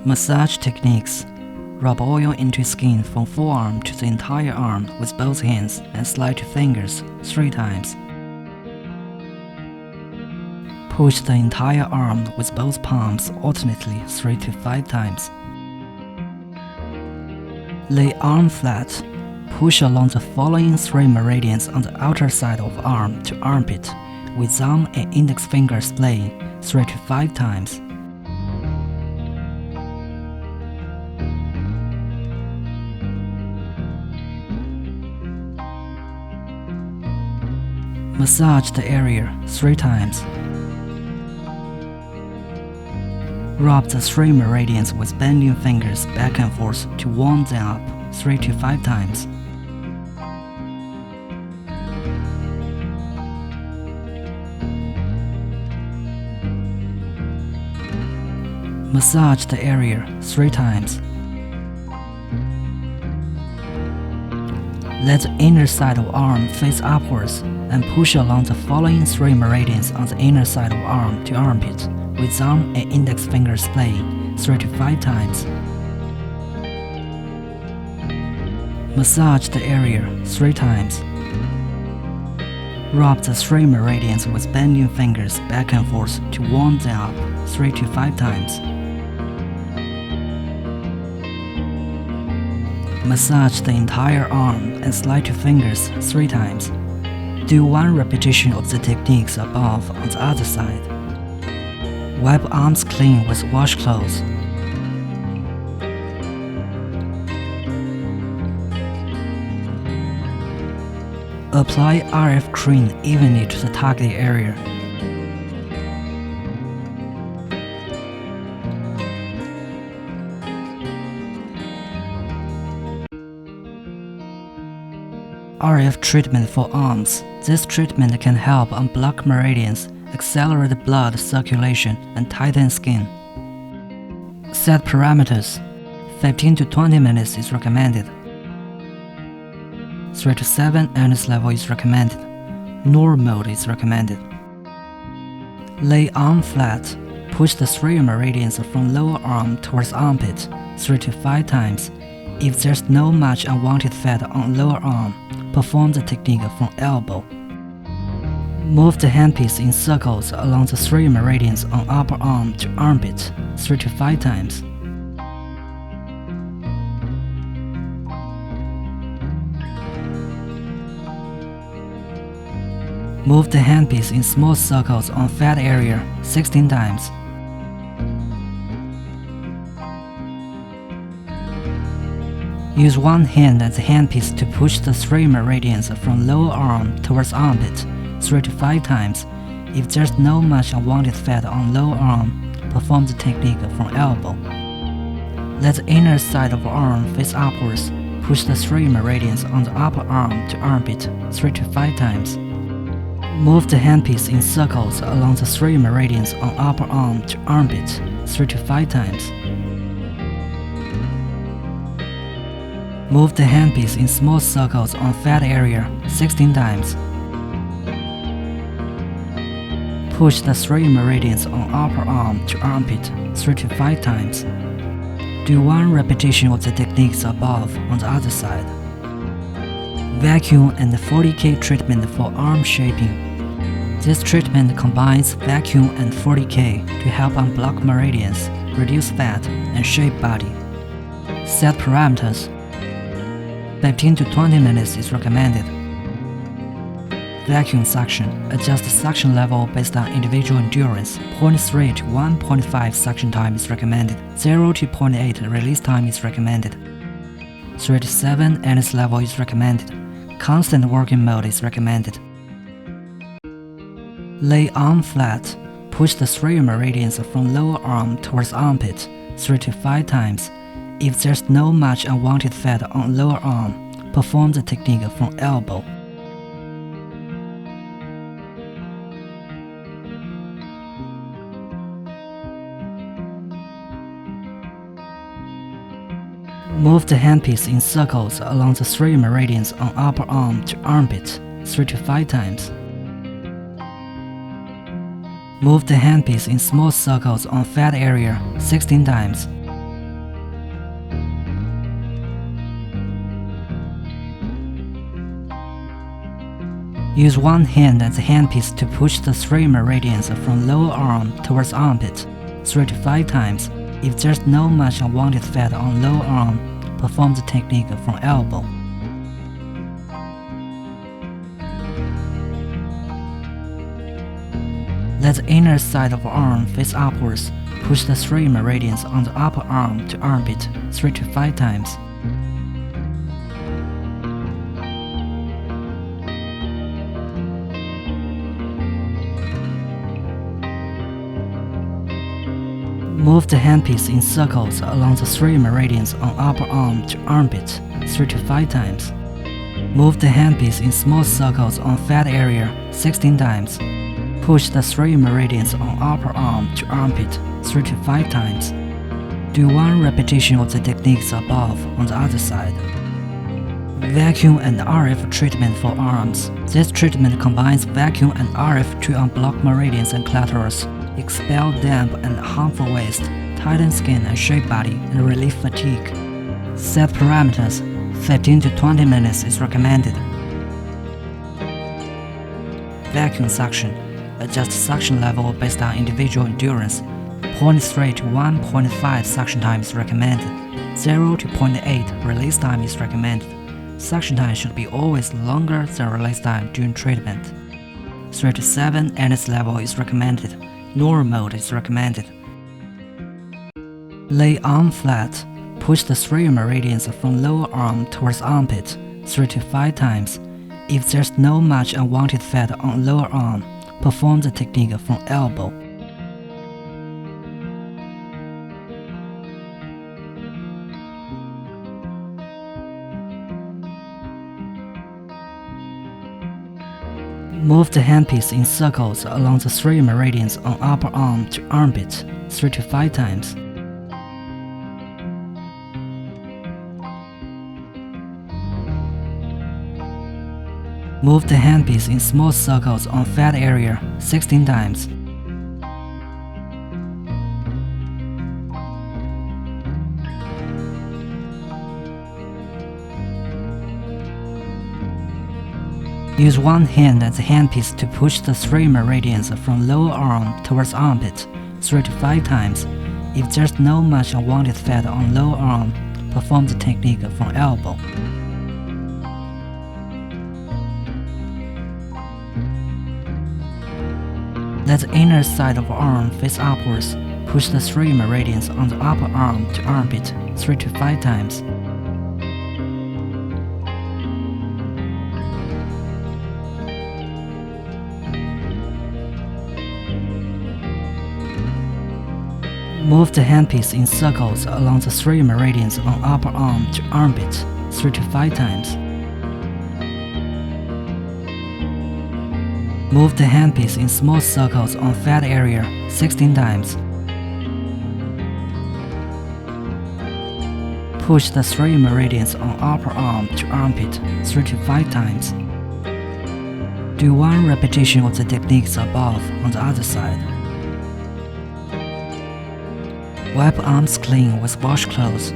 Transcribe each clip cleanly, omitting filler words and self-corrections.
Massage techniques. Rub oil into skin from forearm to the entire arm with both hands and slide to fingers 3 times. Push the entire arm with both palms alternately 3 to 5 times. Lay arm flat. Push along the following 3 meridians on the outer side of arm to armpit with thumb and index finger splaying 3 to 5 times. Massage the area 3 times. Rub the 3 meridians with bending fingers back and forth to warm them up 3 to 5 times. Massage the area 3 times. Let the inner side of arm face upwards and push along the following 3 meridians on the inner side of arm to armpit with thumb and index finger splaying 3 to 5 times. Massage the area 3 times. Rub the 3 meridians with bending fingers back and forth to warm them up 3 to 5 times. Massage the entire arm and slide to fingers 3 times. Do 1 repetition of the techniques above on the other side. Wipe arms clean with washcloths. Apply RF cream evenly to the target area. RF treatment for arms. This treatment can help unblock meridians, accelerate blood circulation, and tighten skin. Set parameters. 15 to 20 minutes is recommended. 3 to 7 awareness level is recommended. Normal mode is recommended. Lay arm flat. Push the 3 meridians from lower arm towards armpit 3 to 5 times. If there's no much unwanted fat on lower arm, perform the technique from elbow. Move the handpiece in circles along the 3 meridians on upper arm to armpit 3 to 5 times. Move the handpiece in small circles on fat area 16 times. Use 1 hand as the handpiece to push the 3 meridians from lower arm towards armpit 3 to 5 times. If there's no much unwanted fat on lower arm, perform the technique from elbow. Let the inner side of arm face upwards. Push the 3 meridians on the upper arm to armpit 3 to 5 times. Move the handpiece in circles along the 3 meridians on upper arm to armpit 3 to 5 times. Move the handpiece in small circles on fat area 16 times. Push the 3 meridians on upper arm to armpit 3 to 5 times. Do 1 repetition of the techniques above on the other side. Vacuum and 40K treatment for arm shaping. This treatment combines vacuum and 40K to help unblock meridians, reduce fat, and shape body. Set parameters. 15 to 20 minutes is recommended. Vacuum suction. Adjust suction level based on individual endurance. 0.3 to 1.5 suction time is recommended. 0 to 0.8 release time is recommended. 3 to 7 awareness level is recommended. Constant working mode is recommended. Lay arm flat. Push the 3 meridians from lower arm towards armpit 3 to 5 times. If there's no much unwanted fat on lower arm, perform the technique from elbow. Move the handpiece in circles along the 3 meridians on upper arm to armpit 3 to 5 times. Move the handpiece in small circles on fat area 16 times. Use one hand as a handpiece to push the 3 meridians from lower arm towards armpit 3 to 5 times. If there's no much unwanted fat on lower arm, perform the technique from elbow. Let the inner side of arm face upwards. Push the 3 meridians on the upper arm to armpit 3 to 5 times. Move the handpiece in circles along the 3 meridians on upper arm to armpit 3 to 5 times. Move the handpiece in small circles on fat area 16 times. Push the 3 meridians on upper arm to armpit 3 to 5 times. Do 1 repetition of the techniques above on the other side. Vacuum and RF treatment for arms. This treatment combines vacuum and RF to unblock meridians and clitoris, expel damp and harmful waste, tighten skin and shape body, and relieve fatigue. Set parameters: 15 to 20 minutes is recommended. Vacuum suction. Adjust suction level based on individual endurance. 0.3 to 1.5 suction time is recommended. 0 to 0.8 release time is recommended. Suction time should be always longer than release time during treatment. 3 to 7 anus level is recommended. Normal mode is recommended. Lay arm flat. Push the 3 meridians from lower arm towards armpit 3 to 5 times. If there's no much unwanted fat on lower arm, perform the technique from elbow. Move the handpiece in circles along the 3 meridians on upper arm to armpit 3 to 5 times. Move the handpiece in small circles on fat area 16 times. Use one hand as a handpiece to push the 3 meridians from lower arm towards armpit 3 to 5 times. If there's no much unwanted fat on lower arm, perform the technique from elbow. Let the inner side of arm face upwards. Push the 3 meridians on the upper arm to armpit 3 to 5 times. Move the handpiece in circles along the 3 meridians on upper arm to armpit 3 to 5 times. Move the handpiece in small circles on fat area 16 times. Push the 3 meridians on upper arm to armpit 3 to 5 times. Do 1 repetition of the techniques above on the other side. Wipe arms clean with washcloths.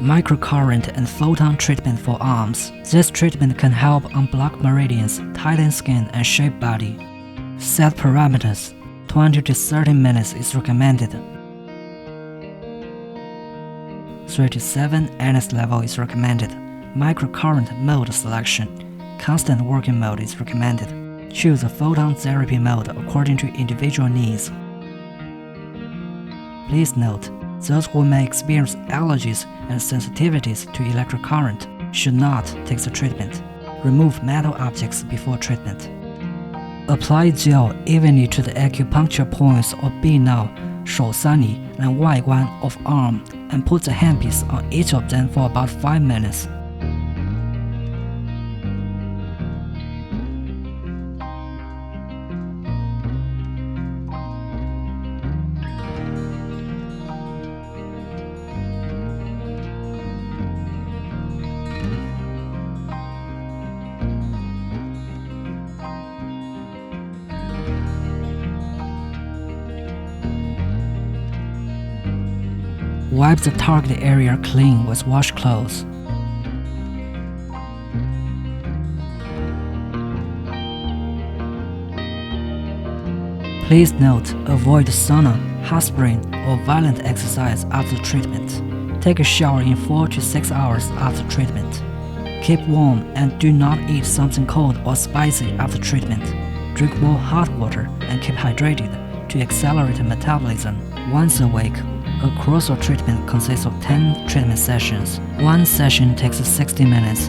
Microcurrent and photon treatment for arms. This treatment can help unblock meridians, tighten skin, and shape body. Set parameters: 20 to 30 minutes is recommended. 3 to 7 anus level is recommended. Microcurrent mode selection. Constant working mode is recommended. Choose a photon therapy mode according to individual needs. Please note, those who may experience allergies and sensitivities to electric current should not take the treatment. Remove metal objects before treatment. Apply gel evenly to the acupuncture points or B-node, 手三里 and 外观 of arm, and put the handpiece on each of them for about 5 minutes. Wipe the target area clean with washcloths. Please note, avoid sauna, hot spring, or violent exercise after treatment. Take a shower in 4 to 6 hours after treatment. Keep warm and do not eat something cold or spicy after treatment. Drink more hot water and keep hydrated to accelerate metabolism. Once a week, a course of treatment consists of 10 treatment sessions. One session takes 60 minutes.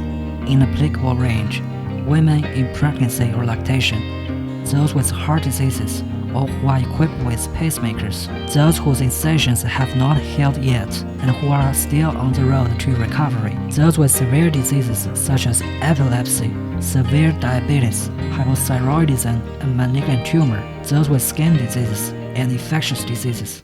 In applicable range, women in pregnancy or lactation, those with heart diseases, or who are equipped with pacemakers, those whose incisions have not healed yet and who are still on the road to recovery, those with severe diseases such as epilepsy, severe diabetes, hypothyroidism, and malignant tumor, those with skin diseases and infectious diseases.